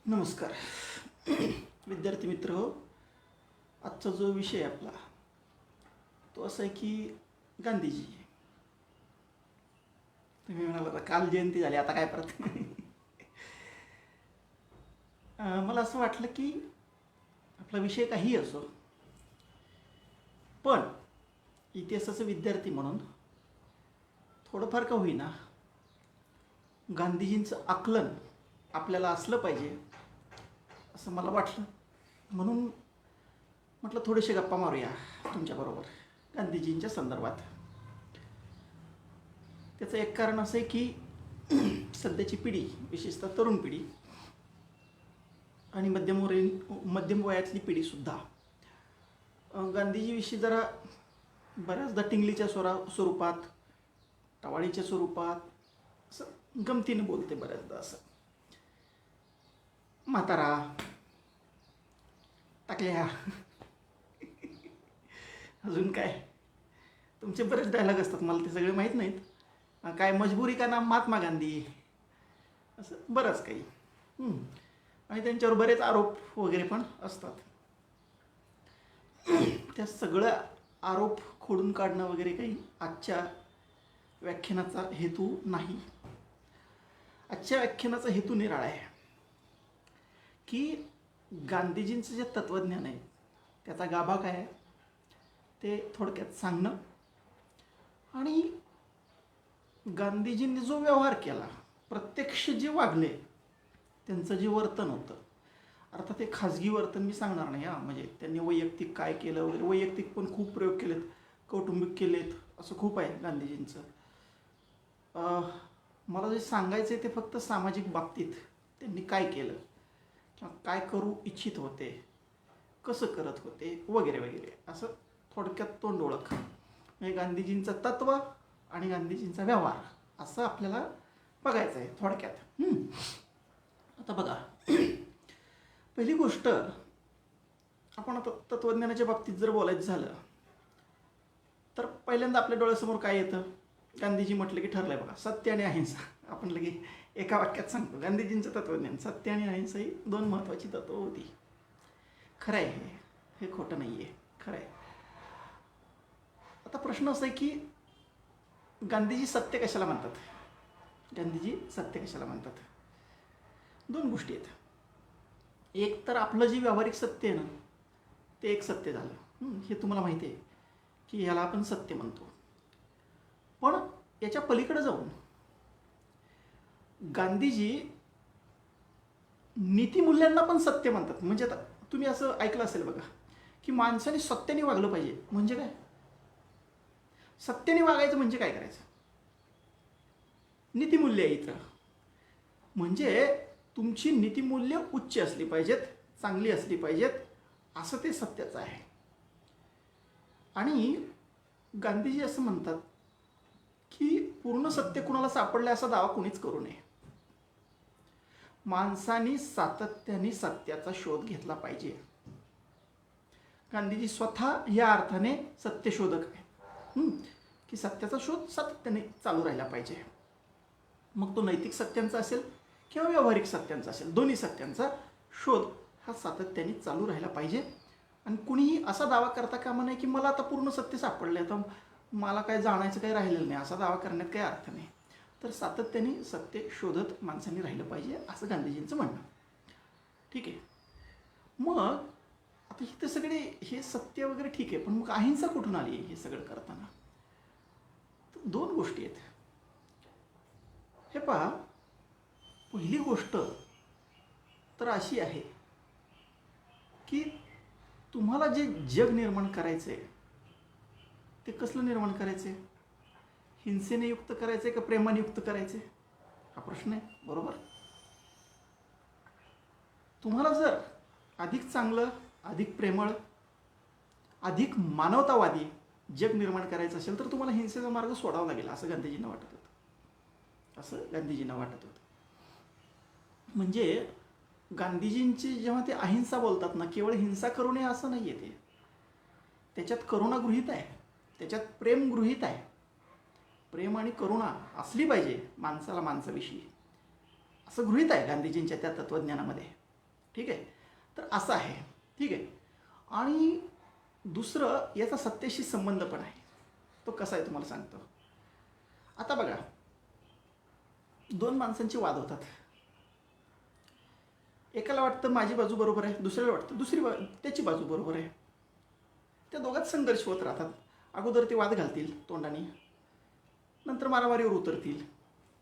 नमस्कार विद्यार्थी मित्र हो. आजचा जो विषय आहे आपला तो असा आहे की गांधीजी. तुम्ही म्हणाला आता काल जयंती झाली आता काय परत मला असं वाटलं की आपला विषय काही असो, पण इतिहासाचा विद्यार्थी म्हणून थोडंफार का होईना गांधीजींचं आकलन आपल्याला असलं पाहिजे असं मला वाटलं. म्हणून म्हटलं थोडेसे गप्पा मारूया तुमच्याबरोबर गांधीजींच्या संदर्भात. त्याचं एक कारण असं आहे की सध्याची पिढी, विशेषतः तरुण पिढी आणि मध्यम वयातली पिढीसुद्धा गांधीजीविषयी जरा बऱ्याचदा टिंगलीच्या स्वरूपात, टवाळीच्या स्वरूपात असं गमतीनं बोलते. बऱ्याचदा असं म्हातारा, टाकल्या, अजून काय तुमचे बरेच डायलॉग असतात, मला ते सगळे माहीत नाहीत. काय मजबुरी का नाम महात्मा गांधी, असं बरंच काही. आणि त्यांच्यावर बरेच आरोप वगैरे पण असतात. त्या सगळ्या आरोप खोडून काढणं वगैरे काही आजच्या व्याख्यानाचा हेतू नाही. आजच्या व्याख्यानाचा हेतू निराळा आहे की गांधीजींचं जे तत्त्वज्ञान आहे त्याचा गाभा काय आहे ते थोडक्यात सांगणं, आणि गांधीजींनी जो व्यवहार केला, प्रत्यक्ष जे वागले, त्यांचं जे वर्तन होतं, अर्थात ते खाजगी वर्तन मी सांगणार नाही म्हणजे त्यांनी वैयक्तिक काय केलं वगैरे, वैयक्तिक पण खूप प्रयोग केलेत, कौटुंबिक केलेत, असं खूप आहे गांधीजींचं. मला जे सांगायचं आहे ते फक्त सामाजिक बाबतीत त्यांनी काय केलं किंवा काय करू इच्छित होते, कसं करत होते वगैरे वगैरे, असं थोडक्यात तोंड ओळख. म्हणजे गांधीजींचं तत्त्व आणि गांधीजींचा व्यवहार असं आपल्याला बघायचं आहे थोडक्यात. आता बघा, पहिली गोष्ट, आपण आता तत्त्वज्ञानाच्या बाबतीत जर बोलायचं झालं तर पहिल्यांदा आपल्या डोळ्यासमोर काय येतं? गांधीजी म्हटलं की ठरलंय बघा, सत्य आणि अहिंसा. आपण लगे एका वाक्यात सांगतो गांधीजींचं तत्त्वज्ञान. सत्य आणि अहिंसा ही दोन महत्त्वाची तत्त्व होती. खरं आहे हे खोटं नाही आहे, खरं आहे. आता प्रश्न असा आहे की गांधीजी सत्य कशाला म्हणतात? गांधीजी सत्य कशाला म्हणतात? दोन गोष्टी आहेत. एक तर आपलं जे व्यावहारिक सत्य आहे ना ते एक सत्य झालं, हे तुम्हाला माहिती आहे की ह्याला आपण सत्य म्हणतो. पण याच्या पलीकडे जाऊन गांधीजी नीतिमूल्यांना पण सत्य म्हणतात. म्हणजे आता तुम्ही असं ऐकलं असेल बघा की माणसाने सत्याने वागलं पाहिजे. म्हणजे काय? सत्याने वागायचं म्हणजे काय करायचं? नीतिमूल्य आहे इथं. म्हणजे तुमची नीतिमूल्य उच्च असली पाहिजेत, चांगली असली पाहिजेत, असं ते सत्याचं आहे. आणि गांधीजी असं म्हणतात की पूर्ण सत्य कुणाला सापडलं असा दावा कुणीच करू नये. माणसाने सातत्याने सत्याचा शोध घेतला पाहिजे. गांधीजी स्वतः या अर्थाने सत्यशोधक आहे की सत्याचा शोध सातत्याने चालू राहिला पाहिजे. मग तो नैतिक सत्यांचा असेल किंवा व्यावहारिक सत्यांचा असेल, दोन्ही सत्यांचा शोध हा सातत्याने चालू राहिला पाहिजे. आणि कुणीही असा दावा करता कामा नये की मला आता पूर्ण सत्य सापडलं, आता मला काय जाणायचं काही राहिलेलं नाही, असा दावा करण्यात काही अर्थ नाही. तर सातत्याने सत्य शोधत माणसांनी राहिलं पाहिजे असं गांधीजींचं म्हणणं. ठीक आहे. मग आता इथे सगळे हे सत्य वगैरे ठीक आहे, पण मग अहिंसा कुठून आली हे सगळं करताना? तर दोन गोष्टी आहेत. हे पहा, पहिली गोष्ट तर अशी आहे की तुम्हाला जे जग निर्माण करायचं आहे ते कसलं निर्माण करायचं आहे? हिंसेने युक्त करायचं आहे का प्रेमाने युक्त करायचं आहे? हा प्रश्न आहे, बरोबर. तुम्हाला जर अधिक चांगलं, अधिक प्रेमळ, अधिक मानवतावादी जग निर्माण करायचं असेल तर तुम्हाला हिंसेचा मार्ग सोडावा लागेल, असं गांधीजींना वाटत होतं. म्हणजे गांधीजींची जेव्हा ते अहिंसा बोलतात ना, केवळ हिंसा करू नये असं नाही आहे. त्याच्यात करुणा गृहीत आहे, त्याच्यात प्रेम गृहीत आहे. प्रेम आणि करुणा असली पाहिजे माणसाला माणसाविषयी, असं गृहीत आहे गांधीजींच्या त्या तत्त्वज्ञानामध्ये. ठीक आहे. तर असं आहे. ठीक आहे. आणि दुसरं याचा सत्याशी संबंध पण आहे. तो कसा आहे तुम्हाला सांगतो. आता बघा, दोन माणसांचे वाद होतात. एकाला वाटतं माझी बाजू बरोबर आहे, दुसऱ्याला वाटतं त्याची बाजू बरोबर आहे. त्या दोघात संघर्ष होत राहतात. अगोदर ते वाद घालतील तोंडाने, नंतर मारामारीवर उतरतील.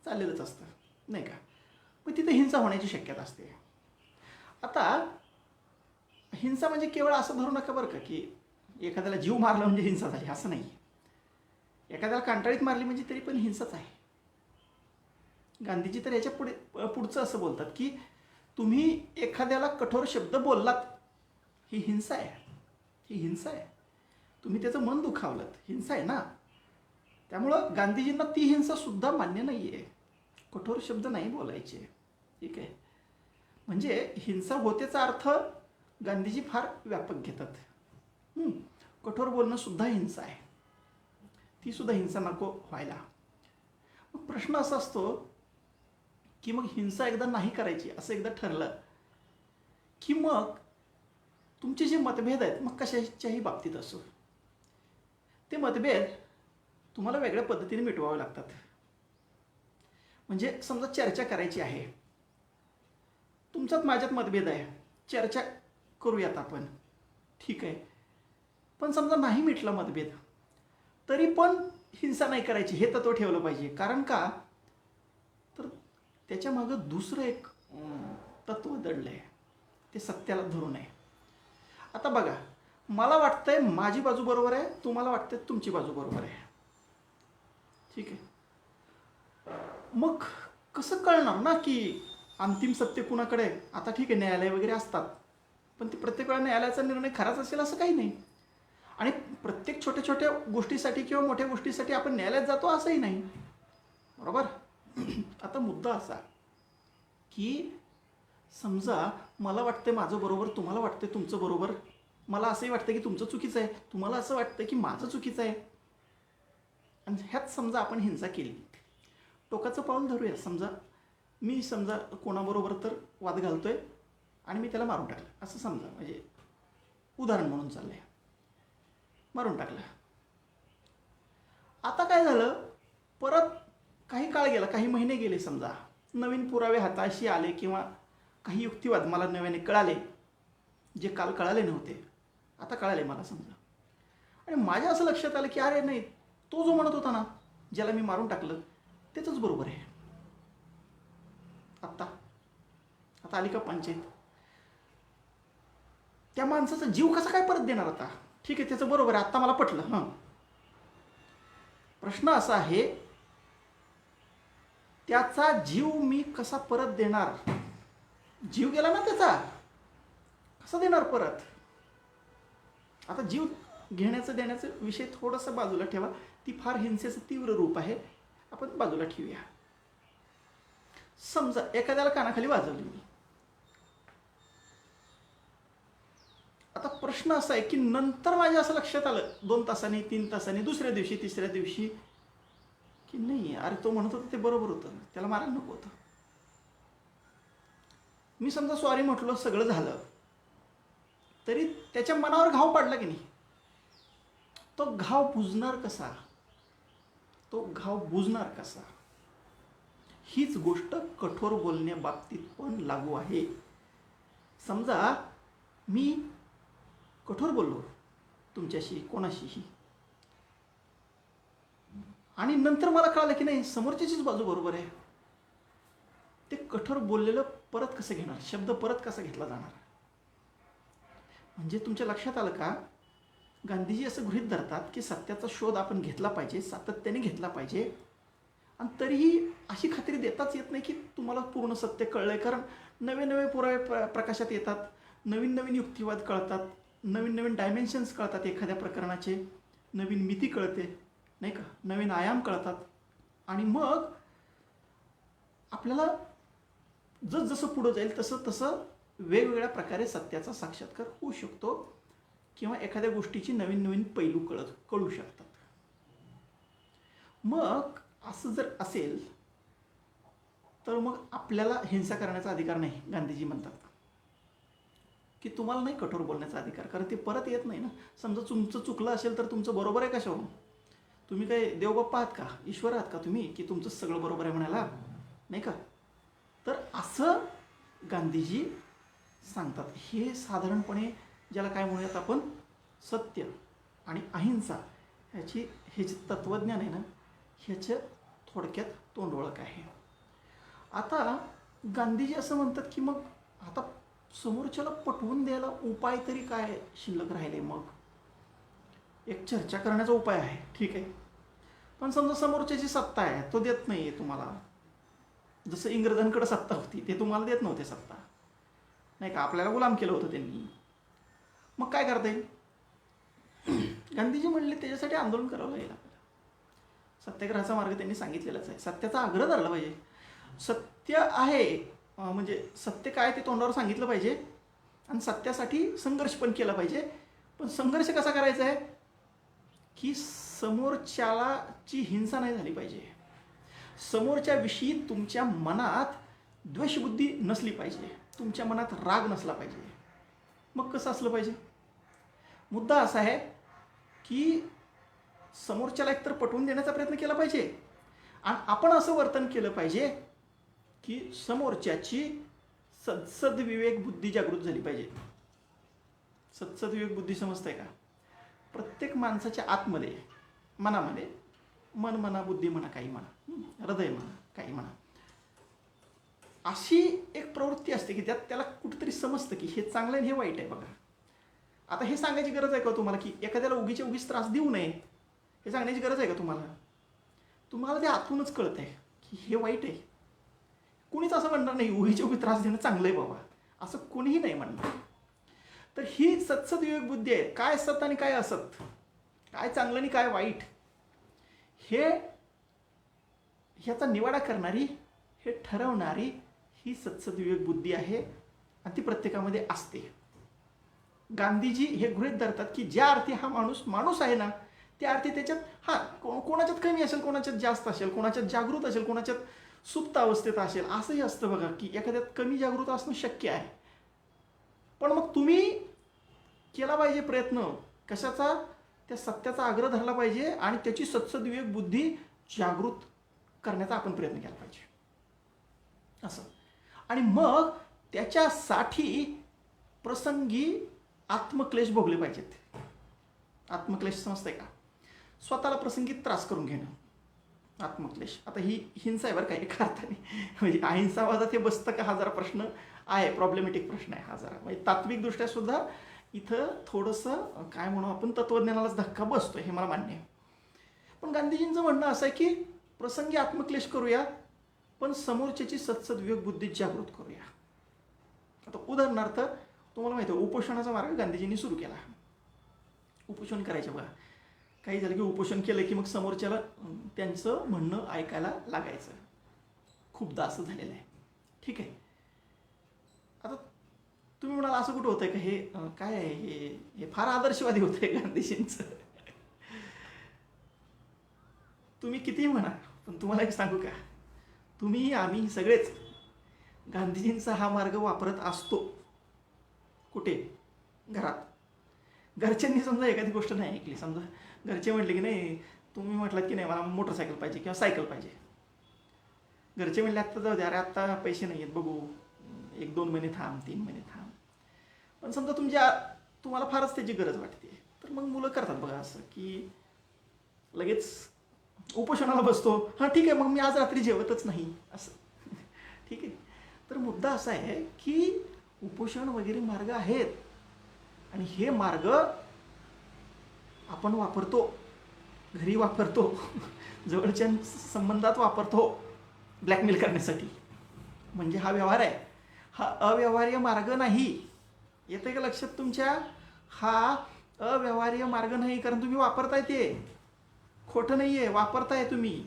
चाललेलंच असतं नाही का. पण तिथे हिंसा होण्याची शक्यता असते. आता हिंसा म्हणजे केवळ असं धरू नका बरं का की एखाद्याला जीव मारला म्हणजे हिंसा झाली, असं नाही. एखाद्याला कांटाळीत मारली म्हणजे तरी पण हिंसाच आहे. गांधीजी तर याच्या पुढचं असं बोलतात की तुम्ही एखाद्याला कठोर शब्द बोललात, ही हिंसा आहे. ही हिंसा आहे. तुम्ही त्याचं मन दुखावलं, हिंसा आहे ना. त्यामुळं गांधीजींना ती हिंसा सुद्धा मान्य नाही आहे. कठोर शब्द नाही बोलायचे. ठीक आहे. म्हणजे हिंसा होतेचा अर्थ गांधीजी फार व्यापक घेतात. कठोर बोलणं सुद्धा हिंसा आहे. ती सुद्धा हिंसा नको व्हायला. मग प्रश्न असा असतो की मग हिंसा एकदा नाही करायची असं एकदा ठरलं की मग तुमचे जे मतभेद आहेत, मग कशाच्याही बाबतीत असो, ते मतभेद तुम्हाला वेगळ्या पद्धतीने मिटवावे लागतात. म्हणजे समजा चर्चा करायची आहे, तुमच्यात माझ्यात मतभेद आहे, चर्चा करूयात आपण, ठीक आहे. पण समजा नाही मिटला मतभेद, तरी पण हिंसा नाही करायची हे तत्व ठेवलं पाहिजे. कारण का, तर त्याच्या मागं दुसरं एक तत्व दडलं आहे, ते सत्याला धरून आहे. आता बघा, मला वाटतंय माझी बाजू बरोबर आहे, तुम्हाला वाटतंय तुमची बाजू बरोबर आहे, ठीक आहे. मग कसं कळणार ना की अंतिम सत्य कुणाकडे आहे. आता ठीक आहे, न्यायालय वगैरे असतात, पण ते प्रत्येक वेळा न्यायालयाचा निर्णय खराच असेल असं काही नाही. आणि प्रत्येक छोट्या छोट्या गोष्टीसाठी किंवा मोठ्या गोष्टीसाठी आपण न्यायालयात जातो असंही नाही, बरोबर. आता मुद्दा असा की समजा मला वाटतंय माझं बरोबर, तुम्हाला वाटतंय तुमचं बरोबर, मला असंही वाटतं की तुमचं चुकीचं आहे, तुम्हाला असं वाटतं की माझं चुकीचं आहे. आणि ह्यात समजा आपण हिंसा केली. टोकाचं पाऊल धरूया. मी कोणाबरोबर तर वाद घालतोय आणि मी त्याला मारून टाकलं असं समजा, म्हणजे उदाहरण म्हणून चाललंय, मारून टाकलं. आता काय झालं, परत काही काळ गेला, काही महिने गेले, समजा नवीन पुरावे हाताशी आले किंवा काही युक्तिवाद मला नव्याने कळाले, जे काल कळाले नव्हते, आता कळाले मला समजा. आणि माझ्या असं लक्षात आलं की अरे नाही, तो जो म्हणत होता ना ज्याला मी मारून टाकलं त्याचंच बरोबर आहे. आता आली का पंचायत. त्या माणसाचा जीव कसा काय परत देणार आता. ठीक आहे, त्याचं बरोबर आहे, आत्ता मला पटलं. प्रश्न असा आहे, त्याचा जीव मी कसा परत देणार. जीव गेला ना त्याचा, कसा देणार परत. आता जीव घेण्याचं देण्याचं विषय थोडासा बाजूला ठेवा, ती फार हिंसेचं तीव्र रूप आहे, आपण बाजूला ठेवूया. समजा एखाद्याला कानाखाली वाजवली मी. आता प्रश्न असा आहे की नंतर माझ्या असं लक्षात आलं 2 तासांनी, 3 तासांनी, दुसऱ्या दिवशी, तिसऱ्या दिवशी, की नाही अरे तो म्हणत होता ते बरोबर होतं, त्याला मारायला नको होतं. मी समजा सॉरी म्हटलं, सगळं झालं, तरी त्याच्या मनावर घाव पडला की नाही. तो घाव बुजणार कसा, हीच गोष्ट कठोर बोलण्याबाबतीत पण लागू आहे. समजा मी कठोर बोललो तुमच्याशी, कोणाशीही, आणि नंतर मला कळालं की नाही समोरच्याचीच बाजू बरोबर आहे. ते कठोर बोललेलं परत कसं घेणार, शब्द परत कसा घेतला जाणार. म्हणजे तुमच्या लक्षात आलं का, गांधीजी असं गृहीत धरतात की सत्याचा शोध आपण घेतला पाहिजे, सातत्याने घेतला पाहिजे. आणि तरीही अशी खात्री देताच येत नाही की तुम्हाला पूर्ण सत्य कळलंय. कारण नवे नवे पुरावे प्रकाशात येतात, नवीन नवीन युक्तिवाद कळतात, नवीन नवीन डायमेन्शन्स कळतात, एखाद्या प्रकरणाचे नवीन मिती कळते नाही का, नवीन आयाम कळतात. आणि मग आपल्याला जसं पुढं जाईल तसं वेगवेगळ्या प्रकारे सत्याचा साक्षात्कार होऊ शकतो किंवा एखाद्या गोष्टीची नवीन नवीन पैलू कळू शकतात. मग असं जर असेल तर मग आपल्याला हिंसा करण्याचा अधिकार नाही, गांधीजी म्हणतात. की तुम्हाला नाही कठोर बोलण्याचा अधिकार, कारण ते परत येत नाही ना. समजा तुमचं चुकलं असेल तर तुमचं बरोबर आहे कशावरून? तुम्ही काय देवबाप्पा आहात का, ईश्वर आहात का तुम्ही, की तुमचं सगळं बरोबर आहे म्हणायला? नाही का? तर असं गांधीजी सांगतात. हे साधारणपणे ज्याला काय म्हणूयात आपण, सत्य आणि अहिंसा ह्याची हे जे तत्त्वज्ञान आहे ना, ह्याचं थोडक्यात तोंड ओळख आहे. आता गांधीजी असं म्हणतात की मग आता समोरच्याला पटवून द्यायला उपाय तरी काय शिल्लक राहिले? मग एक चर्चा करण्याचा उपाय आहे, ठीक आहे. पण समजा समोरच्याची सत्ता आहे, तो देत नाही आहे तुम्हाला. जसं इंग्रजांकडे सत्ता होती, ते तुम्हाला देत नव्हते सत्ता, नाही का? आपल्याला गुलाम केलं होतं त्यांनी. मग काय करता येईल? गांधीजी म्हणले त्याच्यासाठी आंदोलन करावं लागेल आपल्याला. सत्याग्रहाचा मार्ग त्यांनी सांगितलेलाच आहे. सत्याचा आग्रह धरला पाहिजे. सत्य आहे म्हणजे सत्य काय ते तोंडावर सांगितलं पाहिजे आणि सत्यासाठी संघर्ष पण केला पाहिजे. पण संघर्ष कसा करायचा आहे की समोरच्याची हिंसा नाही झाली पाहिजे, समोरच्या विषयी तुमच्या मनात द्वेषबुद्धी नसली पाहिजे, तुमच्या मनात राग नसला पाहिजे. मग कसं असलं पाहिजे? मुद्दा असा आहे की समोरच्याला एकतर पटवून देण्याचा प्रयत्न केला पाहिजे आणि आपण असं वर्तन केलं पाहिजे की समोरच्याची सद्सद्विवेक बुद्धी जागृत झाली पाहिजे. सद्सद्विवेक बुद्धी समजतंय का? प्रत्येक माणसाच्या आतमध्ये, मनामध्ये, मन म्हणा, बुद्धी म्हणा, काही म्हणा, हृदय म्हणा, काही म्हणा, अशी एक प्रवृत्ती असते की त्यात त्याला कुठेतरी समजतं की हे चांगलं आहे हे वाईट आहे. बघा, आता हे सांगायची गरज आहे का तुम्हाला की एखाद्याला उगीच त्रास देऊ नये? हे सांगण्याची गरज आहे का तुम्हाला? तुम्हाला ते आतूनच कळत आहे की हे वाईट आहे. कुणीच असं म्हणणार नाही उगीच त्रास देणं चांगलं आहे बाबा, असं कोणीही नाही म्हणणार. तर ही सत्सद्विवेक बुद्धी आहे. काय सत आणि काय असत, काय चांगलं आणि काय वाईट, ह्याचा निवाडा करणारी, हे ठरवणारी ही सत्सद्विवेक बुद्धी आहे आणि ती प्रत्येकामध्ये असते. गांधीजी हे गृहीत धरतात की ज्या अर्थी हा माणूस आहे ना, त्या अर्थी त्याच्यात कोणाच्यात कमी असेल, कोणाच्यात जास्त असेल, कोणाच्यात जागृत असेल, कोणाच्यात सुप्त अवस्थेत असेल. असंही असतं बघा की एखाद्यात कमी जागृत असणं शक्य आहे. पण मग तुम्ही केला पाहिजे प्रयत्न कशाचा? त्या सत्याचा आग्रह धरला पाहिजे आणि त्याची सत्सद्विवेक बुद्धी जागृत करण्याचा आपण प्रयत्न केला पाहिजे असं. आणि मग त्याच्यासाठी प्रसंगी आत्मक्लेश भोगले पाहिजेत. आत्मक्लेश समजतंय का? स्वतःला प्रसंगी त्रास करून घेणं, आत्मक्लेश. आता ही हिंसा आहे बरं का एका अर्थाने, म्हणजे अहिंसावादात हे बसतं का हा जरा प्रश्न आहे, प्रॉब्लेमॅटिक प्रश्न आहे हा जरा. म्हणजे तात्विकदृष्ट्या सुद्धा इथं थोडंसं काय म्हणू आपण, तत्त्वज्ञानालाच धक्का बसतो, हे मला मान्य आहे. पण गांधीजींचं म्हणणं असं आहे की प्रसंगी आत्मक्लेश करूया, पण समोरच्याची सत्सद्विवेक बुद्धी जागृत करूया. आता उदाहरणार्थ तुम्हाला माहिती आहे उपोषणाचा मार्ग गांधीजींनी सुरू केला. उपोषण करायचं बघा, काही झालं की उपोषण केलं की मग समोरच्याला त्यांचं म्हणणं ऐकायला लागायचं. खूपदा असं झालेलं आहे, ठीक आहे. आता तुम्ही म्हणाल असं कुठं होतंय का, हे काय आहे, हे फार आदर्शवादी होतंय गांधीजींचं. तुम्ही कितीही म्हणा, पण तुम्हाला एक सांगू का, तुम्ही आम्ही सगळेच गांधीजींचा हा मार्ग वापरत असतो. कुठे? घरात. घरच्यांनी समजा एखादी गोष्ट नाही ऐकली, समजा घरचे म्हटले की नाही, तुम्ही म्हटलात की नाही मला मोटरसायकल पाहिजे किंवा सायकल पाहिजे. घरचे म्हणले आत्ता जाऊ दे, अरे आत्ता पैसे नाही आहेत, बघू 1-2 महिने थांब, 3 महिने थांब. पण समजा तुम्हाला फारच त्याची गरज वाटते, तर मग मुलं करतात बघा असं की लगेच उपोषणाला बसतो. हां ठीक आहे, मग मी आज रात्री जेवतच नाही असं. ठीक आहे. तर मुद्दा असा आहे की उपोषण वगैरे मार्ग आहेत आणि हे मार्ग आपण वापरतो, घरी वापरतो, जवळच्या संबंधात वापरतो ब्लॅकमेल करण्यासाठी. म्हणजे हा व्यवहार आहे, हा अव्यवहार्य मार्ग नाही. येते का लक्षात तुमच्या? हा अव्यवहार्य मार्ग नाही, कारण तुम्ही वापरताय, ते खोटं नाही आहे, वापरताय तुम्ही.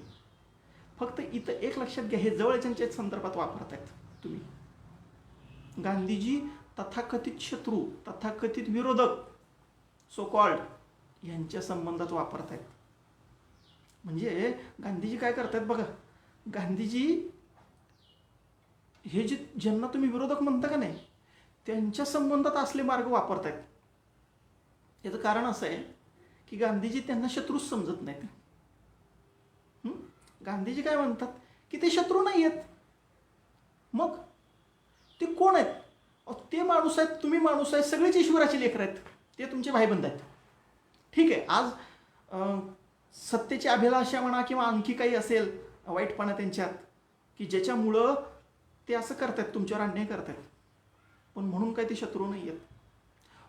फक्त इथं एक लक्षात घ्या, हे जवळच्यांच्या संदर्भात वापरतायत तुम्ही. गांधीजी तथाकथित शत्रू, तथाकथित विरोधक, सो कॉल्ड, यांच्या संबंधात वापरतायत. म्हणजे गांधीजी काय करतायत बघा, गांधीजी हे जे ज्यांना तुम्ही विरोधक म्हणता का नाही, त्यांच्या संबंधात असले मार्ग वापरतायत. याचं कारण असं आहे की गांधीजी त्यांना शत्रूच समजत नाहीत. गांधीजी काय म्हणतात की ते शत्रू नाही आहेत. मग ते कोण आहेत? ते माणूस आहेत, तुम्ही माणूस आहे, सगळेच ईश्वराची लेकरं आहेत, ते तुमचे भाईबंध आहेत. ठीक आहे, आज सत्तेची अभिलाषा म्हणा किंवा आणखी काही असेल वाईटपणा त्यांच्यात की ज्याच्यामुळं ते असं करतात, तुमच्यावर अन्याय करतात, पण म्हणून काय ते शत्रू नाही आहेत.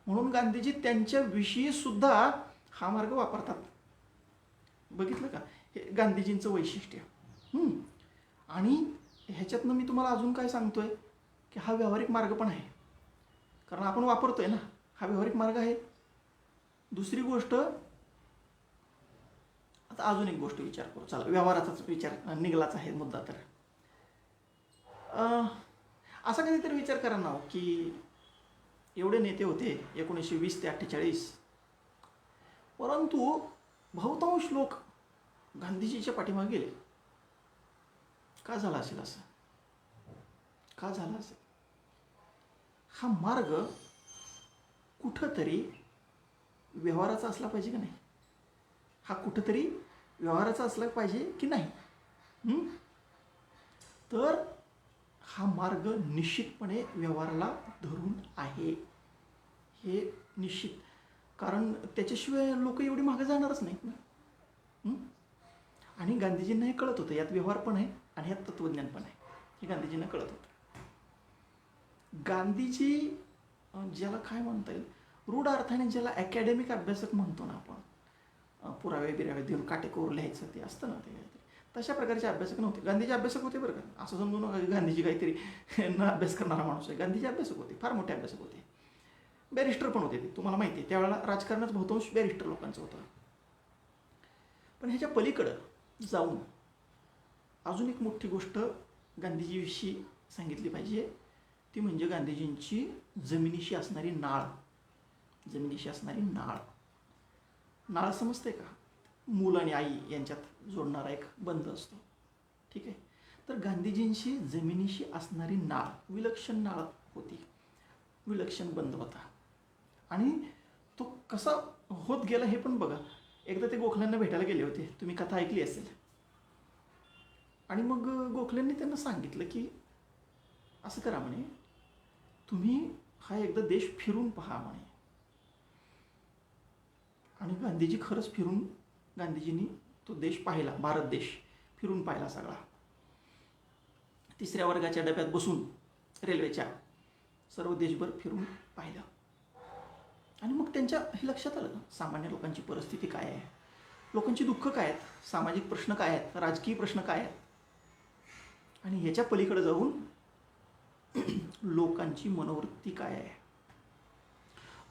म्हणून गांधीजी त्यांच्याविषयी सुद्धा हा मार्ग वापरतात. बघितलं का, हे गांधीजींचं वैशिष्ट्य. आणि ह्याच्यातनं मी तुम्हाला अजून काय सांगतोय की हा व्यावहारिक मार्ग पण आहे, कारण आपण वापरतोय ना, हा व्यावहारिक मार्ग आहे. दुसरी गोष्ट, आता अजून एक गोष्ट विचार करू, चला व्यवहाराचाच विचार निघलाच आहे मुद्दा. तर असा कधीतरी विचार करा ना की एवढे नेते होते 1920 ते 48, परंतु बहुतांश लोक गांधीजीच्या पाठीमागे गेले. का झालं असेल असं? का झालं असेल? हा मार्ग कुठंतरी व्यवहाराचा असला पाहिजे की नाही? हा कुठंतरी व्यवहाराचा असला पाहिजे की नाही? तर हा मार्ग निश्चितपणे व्यवहाराला धरून आहे, हे निश्चित. कारण त्याच्याशिवाय लोक एवढी मागे जाणारच नाहीत ना. आणि गांधीजींना हे कळत होतं, यात व्यवहार पण आहे आणि यात तत्वज्ञान पण आहे, हे गांधीजींना कळत होतं. गांधीजी ज्याला काय म्हणता येईल, रूढ अर्थाने ज्याला अकॅडमिक अभ्यासक म्हणतो ना आपण, पुरावे बिरावे देऊन काटेकोर लिहायचं ते असतं ना, ते तशा प्रकारचे अभ्यासक नव्हते. गांधीजी अभ्यासक होते बरं का, असं समजू नका गांधीजी काहीतरी न अभ्यास करणारा माणूस आहे. गांधीजी अभ्यासक होते, फार मोठे अभ्यासक होते, बॅरिस्टर पण होते ते, तुम्हाला माहिती आहे. त्यावेळेला राजकारणात बहुतांश बॅरिस्टर लोकांचं होतं. पण ह्याच्या पलीकडं जाऊन अजून एक मोठी गोष्ट गांधीजीविषयी सांगितली पाहिजे, ती म्हणजे गांधीजींची जमिनीशी असणारी नाळ. जमिनीशी असणारी नाळ. नाळ समजते का? मूल आणि आई यांच्यात जोडणारा एक बंध असतो. ठीक आहे, तर गांधीजींशी जमिनीशी असणारी नाळ, विलक्षण नाळ होती, विलक्षण बंध होता. आणि तो कसा होत गेला हे पण बघा. एकदा ते गोखल्यांना भेटायला गेले होते, तुम्ही कथा ऐकली असेल. आणि मग गोखल्यांनी त्यांना सांगितलं की असं करा म्हणे, तुम्ही हा एकदा देश फिरून पहा म्हणे. आणि गांधीजी खरंच फिरून, गांधीजींनी तो देश पाहिला, भारत देश फिरून पाहिला सगळा. 3ऱ्या वर्गाच्या डब्यात बसून रेल्वेच्या सर्व देशभर फिरून पाहिलं. आणि मग त्यांच्या हे लक्षात आलं, सामान्य लोकांची परिस्थिती काय आहे, लोकांची दुःख काय आहेत, सामाजिक प्रश्न काय आहेत, राजकीय प्रश्न काय आहेत, आणि ह्याच्या पलीकडे जाऊन लोकांची मनोवृत्ती काय आहे,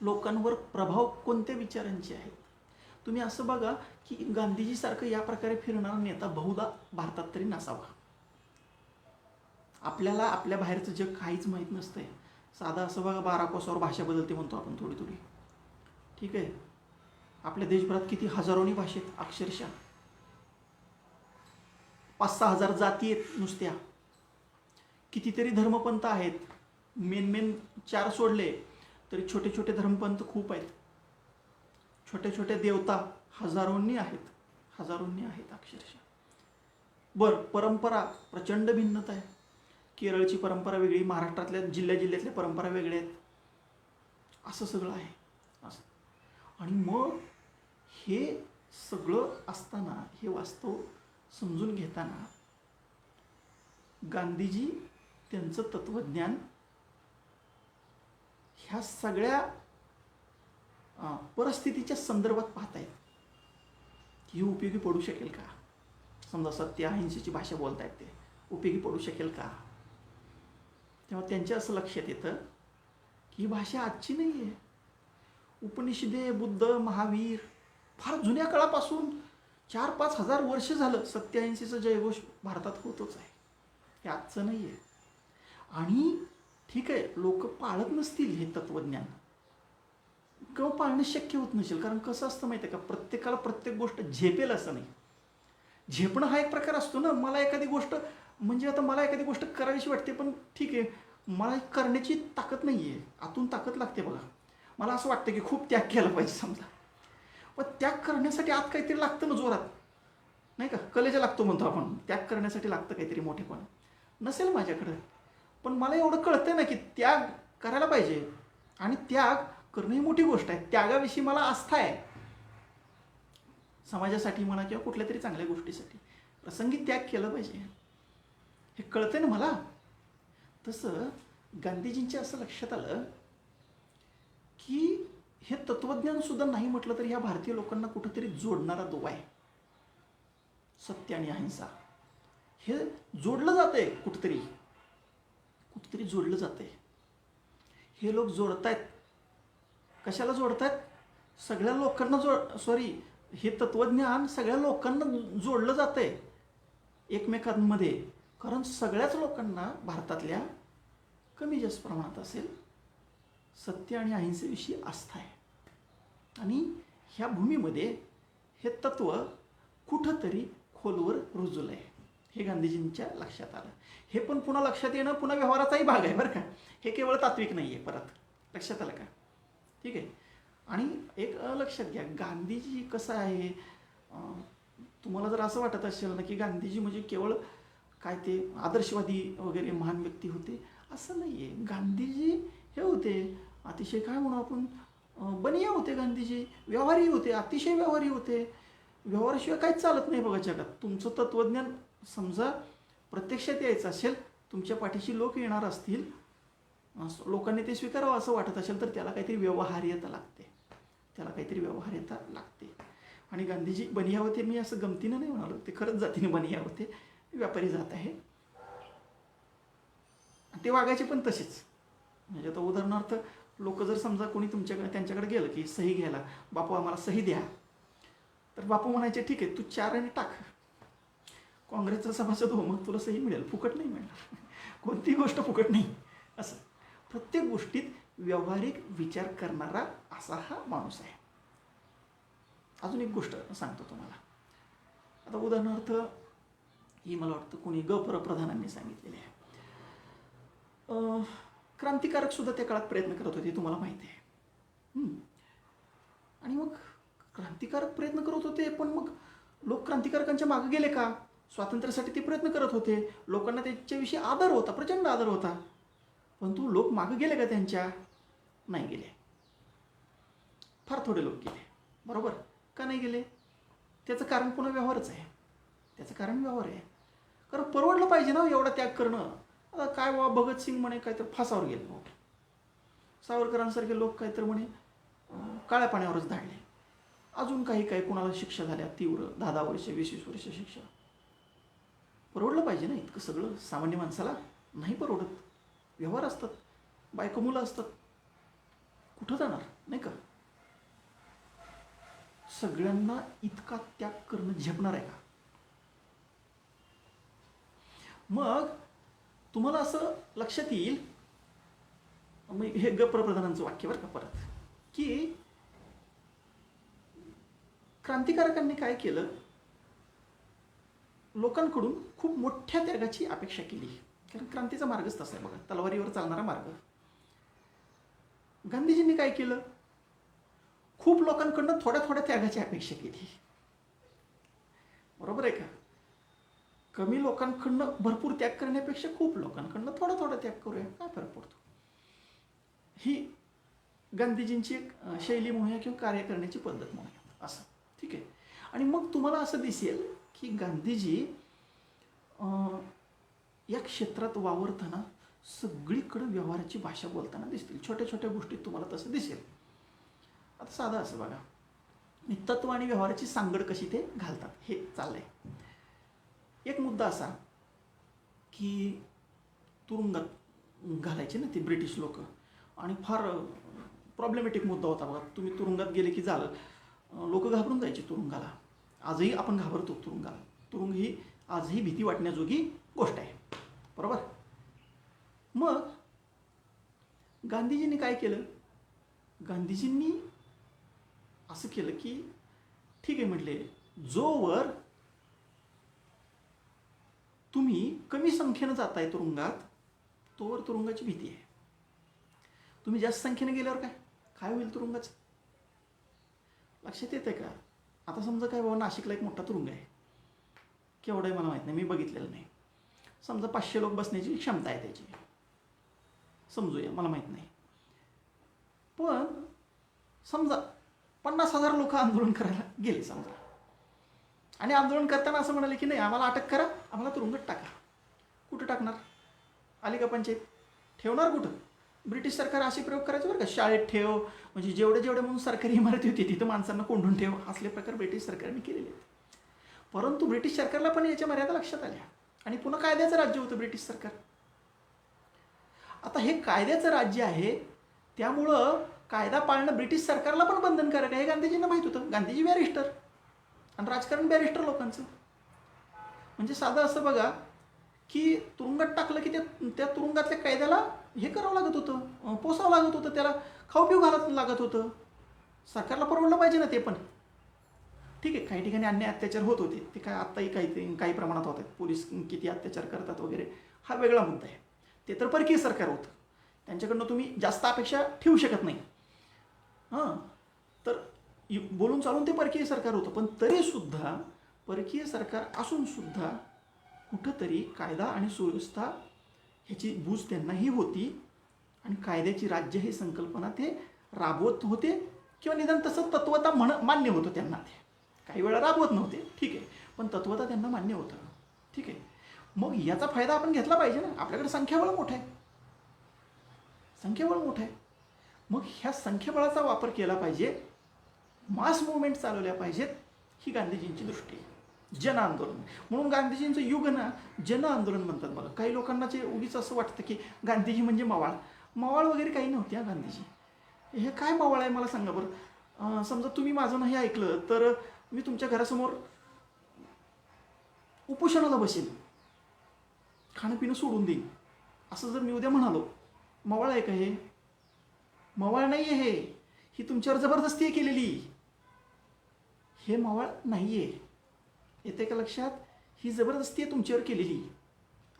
लोकांवर प्रभाव कोणत्या विचारांचे आहेत. तुम्ही असं बघा की गांधीजीसारखं या प्रकारे फिरणारा नेता बहुधा भारतात तरी नसावा. आपल्याला आपल्या बाहेरचं जग काहीच माहीत नसतंय. साधा असं बघा, 12 कोसावर भाषा बदलते म्हणतो आपण थोडी थोडी. ठीक आहे, आपल्या देशभरात किती हजारोनी भाषेत, अक्षरशः 5-6 हजार जाती आहेत नुसत्या, कितीतरी धर्मपंथ आहेत. मेन 4 सोडले तरी छोटे छोटे धर्मपंथ खूप आहेत. छोट्या छोट्या देवता हजारोंनी आहेत, हजारोंनी आहेत अक्षरशः. बरं, परंपरा प्रचंड भिन्नता आहे. केरळची परंपरा वेगळी, महाराष्ट्रातल्या जिल्ह्यातल्या परंपरा वेगळ्या आहेत, असं सगळं आहे असं. आणि मग हे सगळं असताना, हे वास्तव समजून घेताना गांधीजी त्यांचं तत्त्वज्ञान ह्या सगळ्या परिस्थितीच्या संदर्भात पाहतायत. ही उपयोगी पडू शकेल का? समजा सत्य अहिंसेची भाषा बोलतायत, ते उपयोगी पडू शकेल का? तेव्हा त्यांच्या असं लक्षात येतं की ही भाषा आजची नाही आहे. उपनिषदे, बुद्ध, महावीर फार जुन्या काळापासून 4-5 हजार वर्ष झालं सत्य अहिंसेचा जयघोष भारतात होतच आहे, हे आजचं नाही आहे. आणि ठीक आहे, लोक पाळत नसतील हे तत्त्वज्ञान, किंवा पाळणं शक्य होत नसेल. कारण कसं असतं माहिती आहे का, प्रत्येकाला प्रत्येक गोष्ट झेपेल असं नाही. झेपणं हा एक प्रकार असतो ना. मला एखादी गोष्ट, म्हणजे आता मला एखादी गोष्ट करावीशी वाटते, पण ठीक आहे मला करण्याची ताकद नाही आहे, आतून ताकद लागते बघा. मला असं वाटतं की खूप त्याग केला पाहिजे समजा, पण त्याग करण्यासाठी आत काहीतरी लागतं ना जोरात, नाही का? कलेजा लागतो म्हणतो आपण, त्याग करण्यासाठी लागतं काहीतरी मोठेपण. नसेल माझ्याकडं, पण मला एवढं कळतं ना की त्याग करायला पाहिजे, आणि त्याग करणं ही मोठी गोष्ट आहे. त्यागाविषयी मला आस्था आहे, समाजासाठी म्हणा किंवा कुठल्या तरी चांगल्या गोष्टीसाठी प्रसंगी त्याग केलं पाहिजे, हे कळतं ना मला. तसं गांधीजींच्या असं लक्षात आलं की हे तत्त्वज्ञान सुद्धा नाही म्हटलं तरी ह्या भारतीय लोकांना कुठंतरी जोडणारा दुवा आहे. सत्य आणि अहिंसा हे जोडलं जातंय, कुठंतरी कुठंतरी जोडलं जातंय. हे लोक जोडतायत. कशाला जोडतायत? सगळ्या लोकांना हे तत्त्वज्ञान सगळ्या लोकांना जोडलं जातंय एकमेकांमध्ये. कारण सगळ्याच लोकांना भारतातल्या कमी जास्त प्रमाणात असेल सत्य आणि अहिंसेविषयी आस्था आहे, आणि ह्या भूमीमध्ये हे तत्त्व कुठंतरी खोलवर रुजलं आहे, हे गांधीजींच्या लक्षात आलं. हे पण पुन्हा लक्षात येणं पुन्हा व्यवहाराचाही भाग आहे बरं का, हे केवळ तात्विक नाही आहे. परत लक्षात आलं का? ठीक आहे. आणि एक लक्षात घ्या, गांधीजी कसं आहे, तुम्हाला जर असं वाटत असेल ना की गांधीजी म्हणजे केवळ काय ते आदर्शवादी वगैरे महान व्यक्ती होते, असं नाही आहे. गांधीजी हे होते अतिशय काय म्हणू आपण, बनिया होते गांधीजी, व्यवहारी होते, अतिशय व्यवहारी होते. व्यवहाराशिवाय काहीच चालत नाही बघा जगात. तुमचं तत्त्वज्ञान समजा प्रत्यक्षात यायचं असेल, तुमच्या पाठीशी लोक येणार असतील, लोकांनी ते स्वीकारावं असं वाटत असेल, तर त्याला काहीतरी व्यवहार्यता लागते, त्याला काहीतरी व्यवहार्यता लागते. आणि गांधीजी बनिया होते, मी असं गमतीनं नाही म्हणालो, ते खरंच जातीने बनिया होते, व्यापारी जात आहे. ते वागायचे पण तसेच. म्हणजे आता उदाहरणार्थ लोक जर समजा कोणी त्यांच्याकडे गेलं की सही घ्यायला, बापू आम्हाला सही द्या, तर बापू म्हणायचे ठीक आहे तू 4 आणि टाक, काँग्रेसचा सभासद हो, मग तुला सही मिळेल, फुकट नाही मिळणार, कोणतीही गोष्ट फुकट नाही. असं प्रत्येक गोष्टीत व्यावहारिक विचार करणारा असा हा माणूस आहे. अजून एक गोष्ट सांगतो तुम्हाला. आता उदाहरणार्थ ही मला वाटतं कोणी प्रधानांनी सांगितलेली आहे. क्रांतिकारक सुद्धा त्या काळात प्रयत्न करत होते, तुम्हाला माहिती आहे. आणि मग क्रांतिकारक प्रयत्न करत होते, पण मग लोक क्रांतिकारकांच्या मागे गेले का? स्वातंत्र्यासाठी ते प्रयत्न करत होते, लोकांना त्यांच्याविषयी आदर होता, प्रचंड आदर होता, परंतु लोक मागे गेले का त्यांच्या? नाही गेले. फार थोडे लोक गेले. बरोबर का नाही गेले? त्याचं कारण पुन्हा व्यवहारच आहे. त्याचं कारण व्यवहार आहे. कारण परवडलं पाहिजे ना एवढा त्याग करणं. आता काय बाबा, भगतसिंग म्हणे काहीतरी फासावर गेले, सावरकरांसारखे लोक काहीतरी म्हणे काळ्या पाण्यावरच धाडले, अजून काही काही कुणाला शिक्षा झाल्या तीव्र, 10-10 वर्ष 20-20 वर्ष शिक्षा. परवडलं पाहिजे ना इतकं सगळं? सामान्य माणसाला नाही परवडत. व्यवहार असतात, बायको मुलं असतात, कुठं जाणार नाही का? सगळ्यांना इतका त्याग करणं झेपणार आहे का? मग तुम्हाला असं लक्षात येईल, हे प्रधानांचं वाक्य बरं का परत, की क्रांतिकारकांनी काय केलं, लोकांकडून खूप मोठ्या त्यागाची अपेक्षा केली. कारण क्रांतीचा मार्गच तसा आहे बघा, तलवारीवर चालणारा मार्ग. गांधीजींनी काय केलं, खूप लोकांकडून थोड्या थोड्या त्यागाची अपेक्षा केली. बरोबर आहे का? कमी लोकांकडनं भरपूर त्याग करण्यापेक्षा खूप लोकांकडनं थोडा थोडा त्याग करूया, काय फरक पडतो? ही गांधीजींची एक शैली म्हणूया किंवा कार्य करण्याची पद्धत म्हणूया, असं. ठीक आहे. आणि मग तुम्हाला असं दिसेल की गांधीजी या क्षेत्रात वावरताना सगळीकडे व्यवहाराची भाषा बोलताना दिसतील. छोट्या छोट्या गोष्टीत तुम्हाला तसं दिसेल. आता साधं असं बघा, तत्व आणि व्यवहाराची सांगड कशी ते घालतात हे चाललंय. एक मुद्दा असा की तुरुंगात घालायचे ना ते ब्रिटिश लोक, आणि फार प्रॉब्लेमॅटिक मुद्दा होता बघा. तुम्ही तुरुंगात गेले की झालं, लोक घाबरून जायचे तुरुंगाला. आजही आपण घाबरतो तुरुंगाला. तुरुंग ही आजही भीती वाटण्याजोगी गोष्ट आहे, बरोबर? मग गांधीजींनी काय केलं, गांधीजींनी असं केलं की ठीक आहे म्हटले, जोवर तुम्ही कमी संख्येनं जाताय तुरुंगात, तोवर तुरुंगाची भीती आहे. तुम्ही जास्त संख्येने गेल्यावर काय होईल तुरुंगाचं? लक्षात येते का? आता समजा काय बाबा नाशिकला एक मोठा तुरुंग आहे, केवढं आहे मला माहीत नाही, मी बघितलेलं नाही. समजा 500 लोक बसण्याची क्षमता आहे त्याची, समजूया, मला माहीत नाही. पण समजा 50,000 लोक आंदोलन करायला गेले समजा, आणि आंदोलन करताना असं म्हणाले की नाही आम्हाला अटक करा, आम्हाला तुरुंगात टाका. कुठं टाकणार? आली का पंचायत? ठेवणार कुठं? ब्रिटिश सरकार असे प्रयोग करायचे बरं का, शाळेत ठेव, म्हणजे जेवढे म्हणून सरकारी इमारती होती तिथं माणसांना कोंडून ठेव, असले प्रकार ब्रिटिश सरकारने केलेले आहेत. परंतु ब्रिटिश सरकारला पण याच्या मर्यादा लक्षात आल्या, आणि पुन्हा कायद्याचं राज्य होतं ब्रिटिश सरकार. आता हे कायद्याचं राज्य आहे, त्यामुळं कायदा पाळणं ब्रिटिश सरकारला पण बंधनकारक आहे. हे गांधीजींना माहीत होतं. गांधीजी बॅरिस्टर, आणि राजकारण बॅरिस्टर लोकांचं. म्हणजे साधं असं बघा की तुरुंगात टाकलं की त्या तुरुंगातल्या कायद्याला हे करावं लागत होतं, पोसावं लागत होतं, त्याला खाऊ पिऊ घालावं लागत होतं. सरकारला परवडलं पाहिजे ना ते पण. ठीक आहे, काही ठिकाणी अन्याय अत्याचार होत होते, ते काय आत्ताही काही प्रमाणात होत आहेत. पोलीस किती अत्याचार करतात वगैरे हा वेगळा मुद्दा आहे. ते तर परकीय सरकार होतं, त्यांच्याकडनं तुम्ही जास्त अपेक्षा ठेवू शकत नाही. तर बोलून चालून ते परकीय सरकार होतं, पण तरीसुद्धा परकीय सरकार असूनसुद्धा कुठंतरी कायदा आणि सुव्यवस्था ह्याची बूज त्यांनाही होती, आणि कायद्याची राज्य ही संकल्पना ते राबवत होते, किंवा निदान तसं तत्वता मान्य होतं त्यांना. ते काही वेळा राबवत नव्हते, ठीक आहे, पण तत्वता त्यांना मान्य होतं. ठीक आहे, मग याचा फायदा आपण घेतला पाहिजे ना. आपल्याकडे संख्याबळ मोठं आहे, संख्याबळ मोठं आहे. मग ह्या संख्याबळाचा वापर केला पाहिजे, मास मुवमेंट चालवल्या पाहिजेत, ही गांधीजींची दृष्टी आहे. जन आंदोलन म्हणून गांधीजींचं युग ना जन आंदोलन म्हणतात. बघा, काही लोकांना जे उगीच असं वाटतं की गांधीजी म्हणजे मवाळ वगैरे काही नव्हते. हा गांधीजी हे काय मवाळ आहे मला सांगा बरं. समजा तुम्ही माझं नाही ऐकलं तर मी तुमच्या घरासमोर उपोषणाला बसेल, खाणं पिणं सोडून देईन, असं जर मी उद्या म्हणालो, मवाळ आहे का हे? मवाळ नाही आहे हे, ही तुमच्यावर जबरदस्ती आहे केलेली, हे मवाळ नाही आहे. येते का लक्षात? ही जबरदस्ती आहे तुमच्यावर केलेली,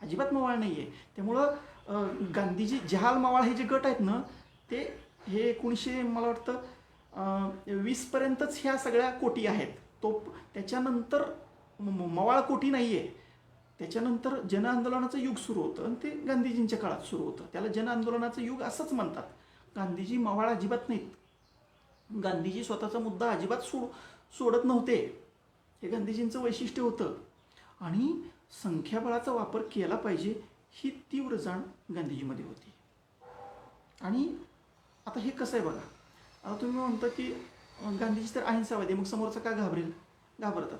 अजिबात मवाळ नाही आहे. त्यामुळं गांधीजी जहाल मवाळ हे जे गट आहेत ना, ते हे 1900 मला वाटतं 20पर्यंतच ह्या सगळ्या कोटी आहेत. त्याच्यानंतर मवाळ कोटी नाही आहे. त्याच्यानंतर जनआंदोलनाचं युग सुरू होतं, आणि ते गांधीजींच्या काळात सुरू होतं. त्याला जनआंदोलनाचं युग असंच म्हणतात. गांधीजी मवाळ अजिबात नाहीत. गांधीजी स्वतःचा मुद्दा अजिबात सोडत नव्हते, हे गांधीजींचं वैशिष्ट्य होतं. आणि संख्याबळाचा वापर केला पाहिजे ही तीव्र जाण गांधीजीमध्ये होती. आणि आता हे कसं आहे बघा, आता तुम्ही म्हणता की गांधीजी तर अहिंसावादी, मग समोरचा का घाबरतात.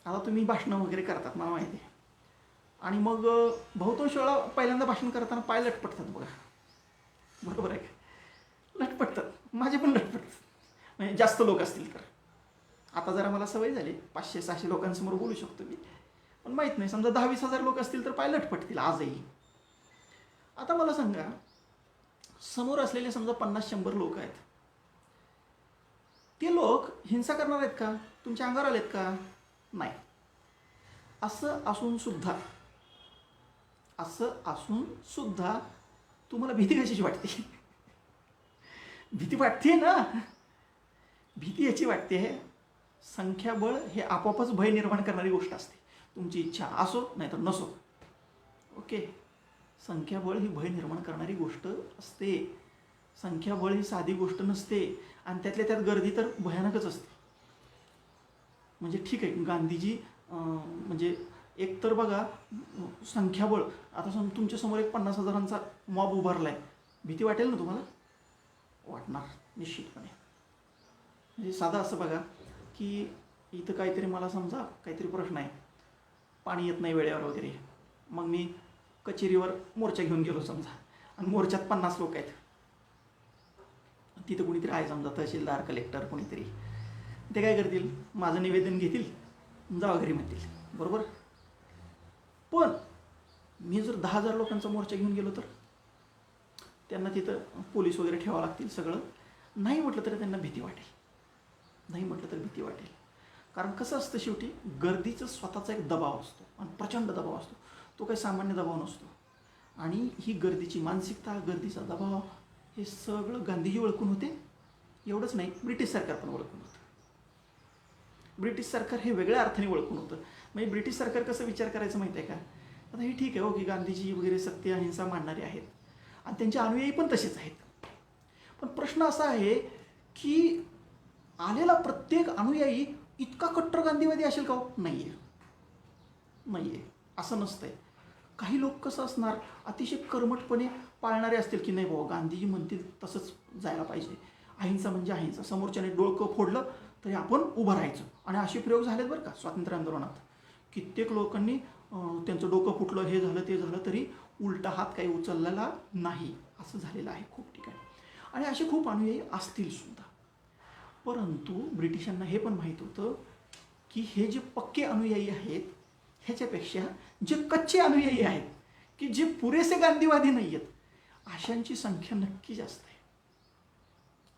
आता तुम्ही भाषणं वगैरे करतात मला माहिती आहे, आणि मग बहुतांश वेळा पहिल्यांदा भाषण करताना पाय लटपटतात बघा, बरोबर आहे का? लटपटतात, माझे पण लटपटतात, म्हणजे जास्त लोक असतील तर. आता जरा मला सवय झाली, 500-600 लोकांसमोर बोलू शकतो मी, पण माहीत नाही, समजा 10-20 हजार लोक असतील तर पाय लटपटतील आजही. आता मला सांगा, समोर असलेले समजा 50-100 लोक आहेत, ते लोक हिंसा करणार आहेत का? तुमच्या अंगावर आलेत का? नाही. असं असून सुद्धा तुम्हाला भीती कशाची वाटते? भीती वाटते ना, भीती याची वाटते, संख्याबळ हे आपोआपच भय निर्माण करणारी गोष्ट असते. तुमची इच्छा असो नाही तर नसो, ओके, संख्याबळ ही भय निर्माण करणारी गोष्ट असते. संख्याबळ ही साधी गोष्ट नसते, आणि त्यातल्या त्यात गर्दी तर भयानकच असते. म्हणजे ठीक आहे, गांधीजी म्हणजे एक तर बघा संख्याबळ, आता तुमच्यासमोर एक 50,000चा मॉब उभारला आहे, भीती वाटेल ना तुम्हाला? वाटणार निश्चितपणे. म्हणजे साधा असं बघा की इथं काहीतरी, मला समजा काहीतरी प्रश्न आहे, पाणी येत नाही वेळेवर वगैरे, मग मी कचेरीवर मोर्चा घेऊन गेलो समजा, आणि मोर्चात 50 लोक आहेत, तिथं कुणीतरी आहे समजा तहसीलदार, कलेक्टर, कोणीतरी, ते काय करतील, माझं निवेदन घेतील, जावा घरी म्हणतील, बरोबर. पण मी जर 10,000 लोकांचा मोर्चा घेऊन गेलो तर त्यांना तिथं पोलीस वगैरे ठेवावं लागतील, सगळं. नाही म्हटलं तरी त्यांना भीती वाटेल, नाही म्हटलं तर भीती वाटेल. कारण कसं असतं, शेवटी गर्दीचं स्वतःचा एक दबाव असतो, आणि प्रचंड दबाव असतो. तो काही सामान्य दबाव नसतो. आणि ही गर्दीची मानसिकता, गर्दीचा दबाव, हे सगळं गांधीजी ओळखून होते. एवढंच नाही, ब्रिटिश सरकार पण ओळखून होतं. ब्रिटिश सरकार हे वेगळ्या अर्थाने ओळखून होतं. म्हणजे ब्रिटिश सरकार कसं विचार करायचं माहिती आहे का, आता हे ठीक आहे हो की गांधीजी वगैरे सत्य अहिंसा मानणारे आहेत आणि त्यांचे अनुयायी पण तसेच आहेत. पण प्रश्न असा आहे की आलेला प्रत्येक अनुयायी इतका कट्टर गांधीवादी असेल का? नाही आहे, नाही आहे, असं नसतंय. काही लोक कसं असणार, अतिशय कर्मठपणे पाळणारे असतील की नाही बाबा गांधीजी म्हणतील तसंच जायला पाहिजे, अहिंसा म्हणजे अहिंसा, समोरच्याने डोळकं फोडलं तरी आपण उभं राहायचं. आणि असे प्रयोग झालेत बरं का स्वातंत्र्य आंदोलनात. कित्येक लोकांनी त्यांचं डोकं फुटलं, हे झालं ते झालं, तरी उलटा हात काही उचललेला नाही, असं झालेलं आहे खूप ठिकाणी. आणि असे खूप अनुयायी असतील सुद्धा. परंतु ब्रिटिशांना हे पण माहीत होतं की हे जे पक्के अनुयायी आहेत ह्याच्यापेक्षा जे कच्चे अनुयायी आहेत की जे पुरेसे गांधीवादी नाही आहेत, अशांची संख्या नक्की जास्त आहे.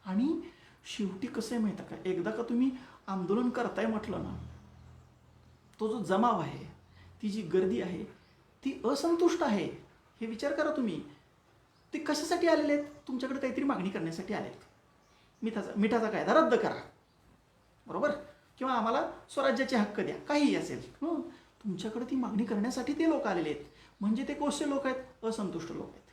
आणि शेवटी कसं आहे माहिती आहे का, एकदा का तुम्ही आंदोलन करताय म्हटलं ना, तो जो जमाव आहे, ती जी गर्दी आहे, ती असंतुष्ट आहे. हे विचार करा तुम्ही, ते कशासाठी आलेले आहेत? तुमच्याकडे काहीतरी मागणी करण्यासाठी आलेत. मिठाचा कायदा रद्द करा, बरोबर, किंवा आम्हाला स्वराज्याचे हक्क द्या, काहीही असेल. तुमच्याकडे ती मागणी करण्यासाठी ते लोक आलेले आहेत. म्हणजे ते कोणते लोक आहेत? असंतुष्ट लोक आहेत.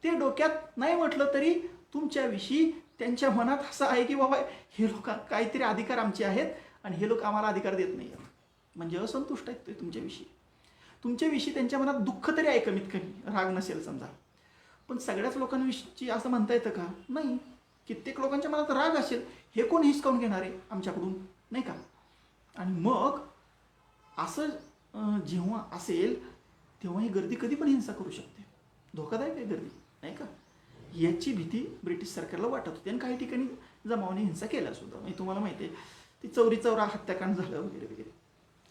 ते डोक्यात नाही म्हटलं तरी तुमच्याविषयी त्यांच्या मनात असं आहे की बाबा हे लोक काहीतरी अधिकार आमचे आहेत आणि हे लोक आम्हाला अधिकार देत नाही आहेत. म्हणजे असंतुष्ट आहेत ते तुमच्याविषयी. तुमच्याविषयी त्यांच्या मनात दुःख तरी आहे, कमीत कमी, राग नसेल समजा. पण सगळ्याच लोकांविषयी असं म्हणता येतं का? नाही. कित्येक लोकांच्या मनात राग असेल, हे कोण हिसकावून घेणार आहे आमच्याकडून, नाही का? आणि मग असं जेव्हा असेल तेव्हा ही गर्दी कधी पण हिंसा करू शकते. धोकादायक आहे गर्दी, नाही का? याची भीती ब्रिटिश सरकारला वाटत होती आणि काही ठिकाणी जमावाने हिंसा केल्या सुद्धा. म्हणजे तुम्हाला माहिती आहे ती चौरी चौरा हत्याकांड झालं वगैरे वगैरे,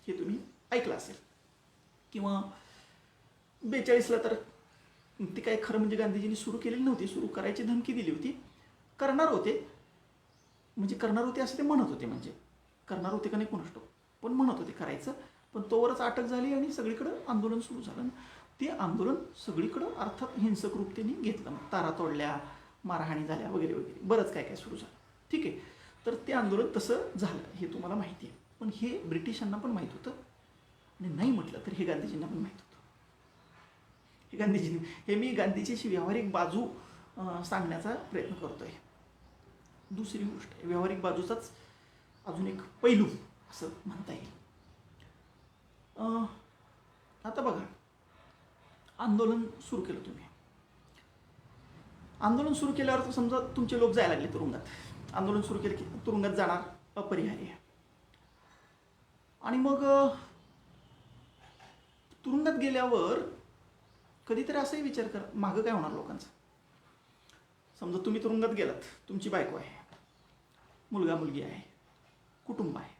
हे तुम्ही ऐकलं असेल. किंवा 42ला तर ती काय खरं म्हणजे गांधीजींनी सुरू केलेली नव्हती, सुरू करायची धमकी दिली होती. करणार होते, म्हणजे करणार होते असं ते म्हणत होते, म्हणजे करणार होते का नाही कोणास ठाऊक, पण म्हणत होते करायचं. पण तोवरच अटक झाली आणि सगळीकडं आंदोलन सुरू झालं. ते आंदोलन सगळीकडं अर्थात हिंसक रूपतेने घेतलं. तारा तोडल्या, मारहाणी झाल्या वगैरे वगैरे, बरंच काय काय सुरू झालं. ठीक आहे, तर ते आंदोलन तसं झालं हे तुम्हाला माहिती आहे. पण हे ब्रिटिशांना पण माहीत होतं आणि नाही म्हटलं तर हे गांधीजींना पण माहीत होतं. हे मी गांधीजीची व्यावहारिक बाजू सांगण्याचा प्रयत्न करतोय. दुसरी गोष्ट आहे, व्यावहारिक बाजूचाच अजून एक पैलू असं म्हणता येईल. आता बघा, आंदोलन सुरू केलं तुम्ही. आंदोलन सुरू केल्यावर समजा तुमचे लोक जायला लागले तुरुंगात. आंदोलन सुरू केलं की तुरुंगात जाणार अपरिहार्य. आणि मग तुरुंगात गेल्यावर कधीतरी असाही विचार करा, मागं काय होणार लोकांचं. समजा तुम्ही तुरुंगात गेलात, तुमची बायको आहे, मुलगा मुलगी आहे, कुटुंब आहे.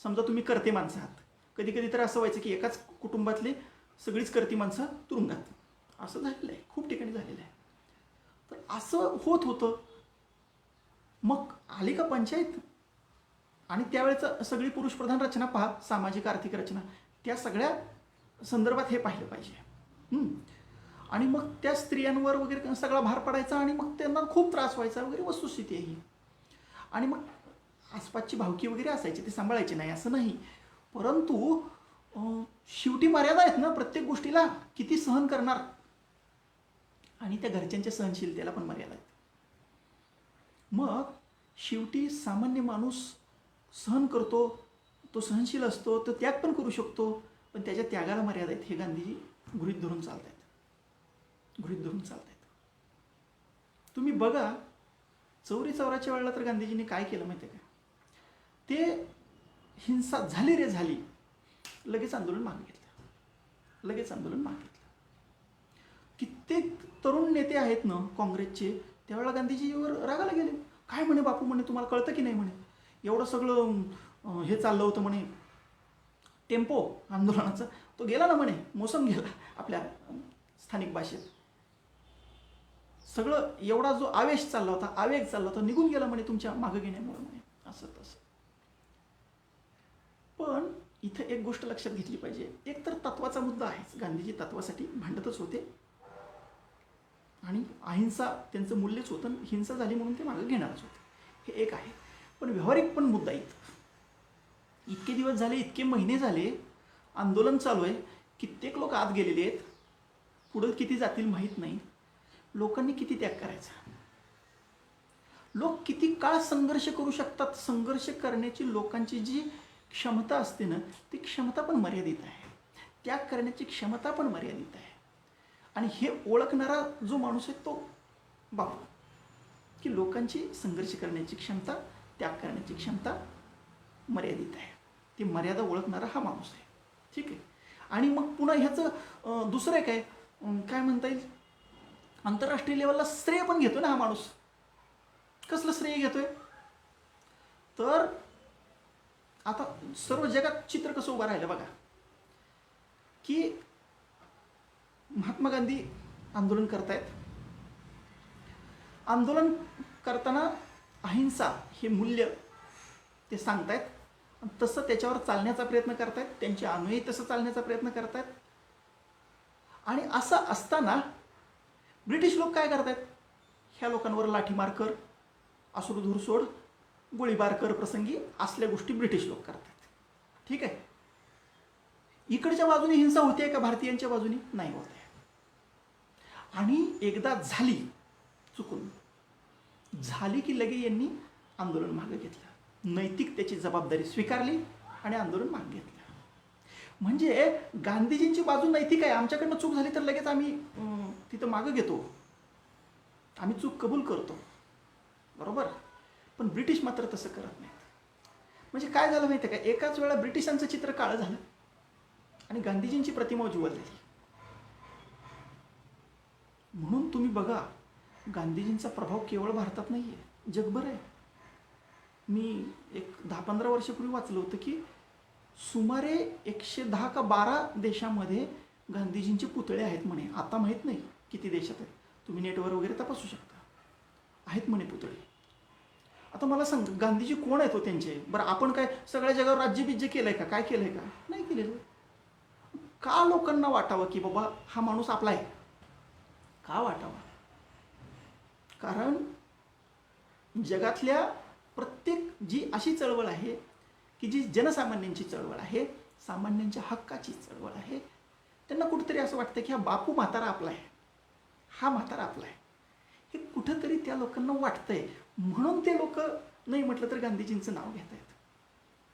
समजा तुम्ही करते माणसं आहात. कधी कधी तर असं व्हायचं की एकाच कुटुंबातले सगळीच करती माणसं तुरुंगात. असं झालेलं आहे, खूप ठिकाणी झालेलं आहे. तर असं होत होतं. मग आली का पंचायत, आणि त्यावेळेचं सगळी पुरुषप्रधान रचना पहा, सामाजिक आर्थिक रचना, त्या सगळ्या संदर्भात हे पाहिलं पाहिजे. आणि मग त्या स्त्रियांवर वगैरे सगळा भार पडायचा आणि मग त्यांना खूप त्रास व्हायचा वगैरे, वस्तुस्थिती आहे ही. आणि मग आसपासची भावकी वगैरे असायची, ते सांभाळायचे नाही असं नाही. परंतु शेवटी मर्यादा आहेत ना प्रत्येक गोष्टीला, किती सहन करणार, आणि त्या घरच्यांच्या सहनशीलतेला पण मर्यादा आहेत. मग शेवटी सामान्य माणूस सहन करतो, तो सहनशील असतो, तो त्याग पण करू शकतो, पण त्याच्या त्यागाला मर्यादा आहेत. हे गांधीजी गृहीत धरून चालत आहेत, गृहीत धरून चालत आहेत. तुम्ही बघा, चौरी चौराच्या वेळेला तर गांधीजींनी काय केलं माहिती आहे का? ते हिंसा झाली रे झाली, लगेच आंदोलन मागे घेतलं, लगेच आंदोलन मागे घेतलं. कित्येक तरुण नेते आहेत ना काँग्रेसचे, त्यावेळेला गांधीजीवर रागाला गेले. काय म्हणे बापू, म्हणे तुम्हाला कळतं की नाही, म्हणे एवढं सगळं हे चाललं होतं म्हणे, टेम्पो आंदोलनाचा तो गेला ना म्हणे, मोसम गेला आपल्या स्थानिक भाषेत. सगळं एवढा जो आवेश चालला होता, आवेग चालला होता, निघून गेला म्हणे तुमच्या मागं घेण्यामुळे म्हणे, असं तसं. पण इथं एक गोष्ट लक्षात घेतली पाहिजे. एक तर तत्वाचा मुद्दा आहेच, गांधीजी तत्वासाठी भांडतच होते, आणि अहिंसा त्यांचं मूल्यच होतं, हिंसा झाली म्हणून ते मागं घेणारच होते. हे एक आहे. पण व्यावहारिक पण मुद्दा इथं, इतके दिवस झाले, इतके महिने झाले, आंदोलन चालू आहे, कित्येक लोक आत गेलेले आहेत, पुढं किती जातील माहीत नाही. लोकांनी किती त्याग करायचा, लोक किती काळ संघर्ष करू शकतात. संघर्ष करण्याची लोकांची जी क्षमता असते ना, ती क्षमता पण मर्यादित आहे, त्याग करण्याची क्षमता पण मर्यादित आहे. आणि हे ओळखणारा जो माणूस आहे तो बापू, की लोकांची संघर्ष करण्याची क्षमता, त्याग करण्याची क्षमता मर्यादित आहे, ती मर्यादा ओळखणारा हा माणूस आहे. ठीक आहे. आणि मग पुन्हा ह्याचं दुसरं एक आहे, काय म्हणता येईल, आंतरराष्ट्रीय लेवलला श्रेय पण घेतो ना हा माणूस. कसलं श्रेय घेतोय, तर आता सर्व जगात चित्र कसं उभं राहिलं बघा, की महात्मा गांधी आंदोलन करतायत, आंदोलन करताना अहिंसा हे मूल्य ते सांगतायत, तसं त्याच्यावर चालण्याचा प्रयत्न करतायत, त्यांचे अनुयायी तसं चालण्याचा प्रयत्न करतायत. आणि असं असताना ब्रिटिश लोक काय करतायत, ह्या लोकांवर लाठीमार कर, अश्रुधूर सोड, गोळीबार कर प्रसंगी, असल्या गोष्टी ब्रिटिश लोक करतात. ठीक आहे. इकडच्या बाजूने हिंसा होते का भारतीयांच्या बाजूने? नाही होत आहे. आणि एकदा झाली, चुकून झाली की लगे यांनी आंदोलन मागे घेतलं, नैतिक त्याची जबाबदारी स्वीकारली आणि आंदोलन मागे घेतलं. म्हणजे गांधीजींची बाजू नैतिक आहे, आमच्याकडनं चूक झाली तर लगेच आम्ही तिथं मागं घेतो, आम्ही चूक कबूल करतो, बरोबर. पण ब्रिटिश मात्र तसं करत नाहीत. म्हणजे काय झालं माहिती आहे का, एकाच वेळा ब्रिटिशांचं चित्र काळं झालं आणि गांधीजींची प्रतिमा उज्ज्वल झाली. म्हणून तुम्ही बघा, गांधीजींचा प्रभाव केवळ भारतात नाही आहे, जगभर आहे. मी एक 10-15 वर्षापूर्वी वाचलं होतं की सुमारे 110 का 12 देशामध्ये गांधीजींचे पुतळे आहेत म्हणे. आता माहीत नाही किती देशात आहेत, तुम्ही नेटवर वगैरे तपासू शकता, आहेत म्हणे पुतळे. आता मला सांग, गांधीजी कोण आहेत हो त्यांचे? बरं, आपण काय सगळ्या जगावर राज्यबिज्य केलंय का? काय केलंय का? नाही केलेलं. का लोकांना वाटावं की बाबा हा माणूस आपला आहे? का वाटावं? कारण जगातल्या प्रत्येक जी अशी चळवळ आहे की जी जनसामान्यांची चळवळ आहे, सामान्यांच्या हक्काची चळवळ आहे, त्यांना कुठंतरी असं वाटतं की हा बापू म्हातारा आपला आहे, हा म्हातारा आपला आहे, हे कुठंतरी त्या लोकांना वाटतंय. म्हणून ते लोक नाही म्हटलं तर गांधीजींचं नाव घेत आहेत,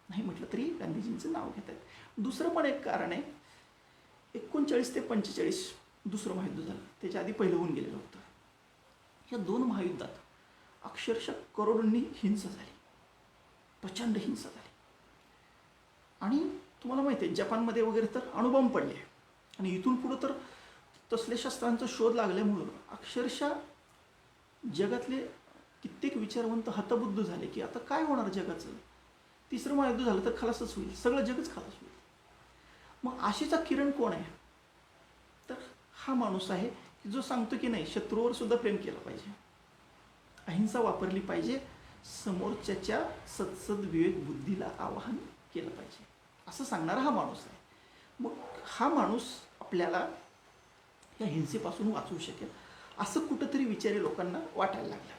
नाही म्हटलं तरी गांधीजींचं नाव घेत आहेत. दुसरं पण एक कारण आहे, 1939 ते 45 दुसरं महायुद्ध झालं, त्याच्या आधी पहिलं होऊन गेलेलं होतं. या 2 महायुद्धात अक्षरशः करोडोंनी हिंसा झाली, प्रचंड हिंसा झाली. आणि तुम्हाला माहिती आहे, जपानमध्ये वगैरे तर अणुबॉम्ब पडले, आणि इथून पुढं तर तसल्या शस्त्रांचा शोध लागल्यामुळं अक्षरशः जगातले कित्येक विचारवंत हतबुद्ध झाले की आता काय होणार जगाचं. तिसरं महायुद्ध झालं तर खलासच होईल, सगळं जगच खलास होईल. मग आशेचा किरण कोण आहे? तर हा माणूस आहे की जो सांगतो की नाही, शत्रूवर सुद्धा प्रेम केलं पाहिजे, अहिंसा वापरली पाहिजे, समोरच्याच्या सत्सद विवेक बुद्धीला आवाहन केलं पाहिजे, असं सांगणारा हा माणूस आहे. मग हा माणूस आपल्याला या हिंसेपासून वाचवू शकेल असं कुठंतरी विचारी लोकांना वाटायला लागलं.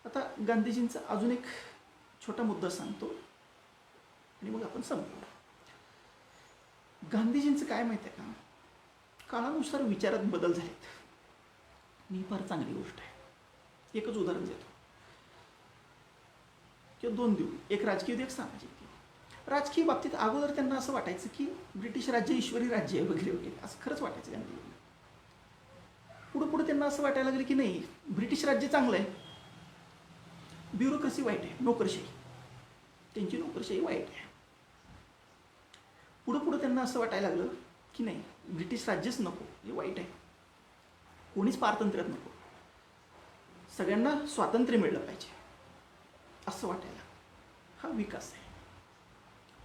आता गांधीजींचा अजून एक छोटा मुद्दा सांगतो आणि मग आपण संपू. गांधीजींचं काय माहिती आहे का, काळानुसार विचारात बदल झालेत, ही फार चांगली गोष्ट आहे. एकच उदाहरण देतो किंवा 2 देऊ, एक राजकीय देऊ, एक सामाजिक देऊ. राजकीय बाबतीत अगोदर त्यांना असं वाटायचं की ब्रिटिश राज्य ईश्वरी राज्य आहे वगैरे वगैरे, असं खरंच वाटायचं गांधीजींना. पुढं पुढे त्यांना असं वाटायला लागलं की नाही, ब्रिटिश राज्य चांगलं आहे, ब्युरोक्रेसी वाईट आहे, नोकरशाही, त्यांची नोकरशाही वाईट आहे. पुढं पुढं त्यांना असं वाटायला लागलं की नाही, ब्रिटिश राज्यच नको, हे वाईट आहे, कोणीच पारतंत्र्यात नको, सगळ्यांना स्वातंत्र्य मिळलं पाहिजे, असं वाटायला. हा विकास आहे.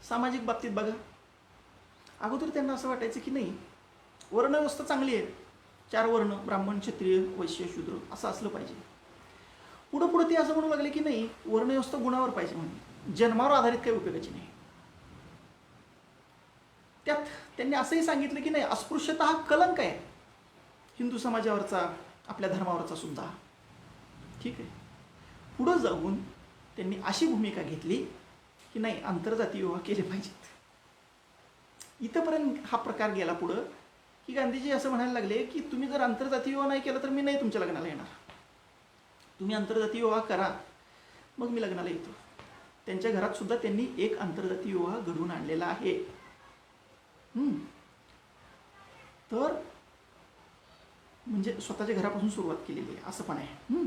सामाजिक बाबतीत बघा, अगोदर त्यांना असं वाटायचं की नाही, वर्णव्यवस्था चांगली आहे, 4 वर्ण, ब्राह्मण, क्षत्रिय, वैश्य, शूद्र असं असलं पाहिजे. पुढं पुढं ते असं म्हणू लागले की नाही, वर्णव्यवस्था गुणावर पाहिजे, म्हणजे जन्मावर आधारित काही उपयोगाची नाही. त्यात त्यांनी असंही सांगितलं की नाही, अस्पृश्यता हा कलंक आहे, हिंदू समाजावरचा, आपल्या धर्मावरचा सुद्धा. ठीक आहे. पुढं जाऊन त्यांनी अशी भूमिका घेतली की नाही, आंतरजातीय विवाह केले पाहिजेत. इथंपर्यंत हा प्रकार गेला पुढं की गांधीजी असं म्हणायला लागले की तुम्ही जर आंतरजातीय विवाह नाही केला तर मी नाही तुमच्या लग्नाला येणार. तुम्ही आंतरजातीय विवाह करा, मग मी लग्नाला येतो. त्यांच्या घरात सुद्धा त्यांनी एक आंतरजातीय विवाह घडवून आणलेला आहे. तर म्हणजे स्वतःच्या घरापासून सुरुवात केलेली आहे असं पण आहे.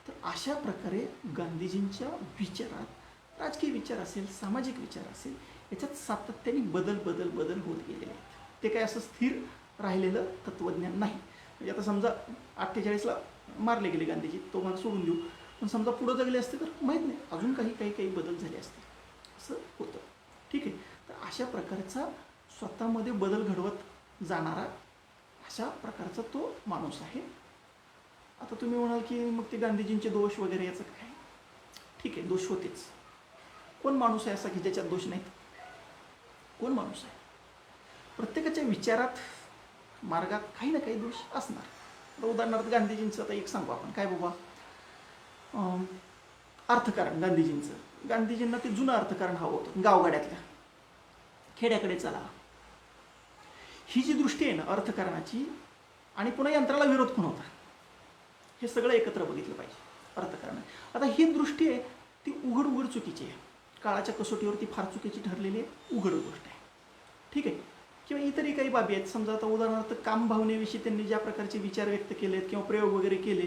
तर अशा प्रकारे गांधीजींच्या विचारात, राजकीय विचार असेल, सामाजिक विचार असेल, याच्यात सातत्याने बदल बदल बदल होत गेलेले आहेत. ते काय असं स्थिर राहिलेलं तत्त्वज्ञान नाही. म्हणजे आता समजा 48ला मारले गेले गांधीजी, तो मला सोडून देऊ, पण समजा पुढं जगले असते तर माहीत नाही, अजून काही बदल झाले असते, असं होतं. ठीक आहे. तर अशा प्रकारचा स्वतःमध्ये बदल घडवत जाणारा अशा प्रकारचा तो माणूस आहे. आता तुम्ही म्हणाल की मग ते गांधीजींचे दोष वगैरे याचं काय? ठीक आहे, दोष होतेच. कोण माणूस आहे असा की ज्याच्यात दोष नाहीत? कोण माणूस आहे? प्रत्येकाच्या विचारात, मार्गात काही ना काही दोष असणार. आता उदाहरणार्थ गांधीजींचं आता एक सांगू आपण, काय बाबा, अर्थकारण गांधीजींना ते जुनं अर्थकारण हवं होतं, गावगाड्यातल्या, खेड्याकडे चला, ही जी दृष्टी आहे ना अर्थकारणाची, आणि पुन्हा यंत्राला विरोध पण होता, हे सगळं एकत्र बघितलं पाहिजे अर्थकारणात. आता ही दृष्टी आहे ती उघड चुकीची आहे, काळाच्या कसोटीवरती फार चुकीची ठरलेली आहे, उघड गोष्ट आहे. ठीक आहे. किंवा इतरही काही बाबी आहेत. समजा आता उदाहरणार्थ कामभावनेविषयी त्यांनी ज्या प्रकारचे विचार व्यक्त केलेत किंवा प्रयोग वगैरे केले,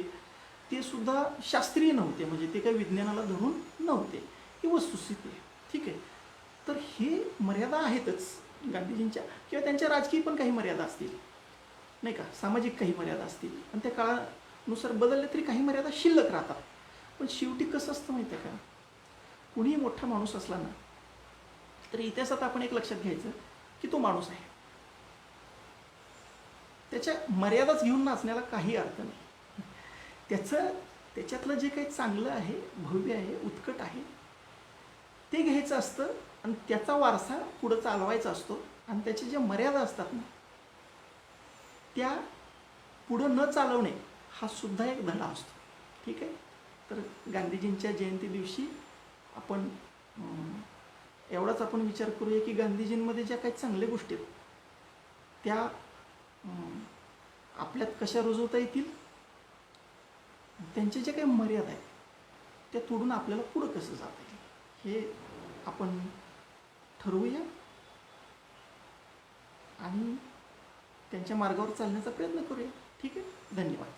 ते सुद्धा शास्त्रीय नव्हते, म्हणजे ते काही विज्ञानाला धरून नव्हते, ही वस्तुस्थिती आहे. ठीक आहे. तर हे मर्यादा आहेतच गांधीजींच्या, किंवा त्यांच्या राजकीय पण काही मर्यादा असतील, नाही का, सामाजिक काही मर्यादा असतील, आणि त्या काळानुसार बदलल्या तरी काही मर्यादा शिल्लक राहतात. पण शेवटी कसं असतं माहिती आहे का, कुणीही मोठा माणूस असला ना, तर इतिहासात आपण एक लक्षात घ्यायचं की तो माणूस आहे, त्याच्या मर्यादाच घेऊन नाचण्याला काही अर्थ नाही. त्याच्यातलं जे काही चांगलं आहे, भव्य आहे, उत्कट आहे, ते घ्यायचं असतं आणि त्याचा वारसा पुढं चालवायचा असतो. आणि त्याच्या ज्या मर्यादा असतात ना, त्या पुढं न चालवणे हा सुद्धा एक धडा असतो. ठीक आहे. तर गांधीजींच्या जयंती दिवशी आपण एवढाच आपण विचार करूया की गांधीजींमध्ये ज्या काही चांगल्या गोष्टी आहेत त्या आपल्यात कशा रुजवता येतील, त्यांच्या ज्या काही मर्यादा आहेत त्या तोडून आपल्याला पुढं कसं जाता येईल हे आपण ठरवूया आणि त्यांच्या मार्गावर चालण्याचा प्रयत्न करूया. ठीक आहे. धन्यवाद.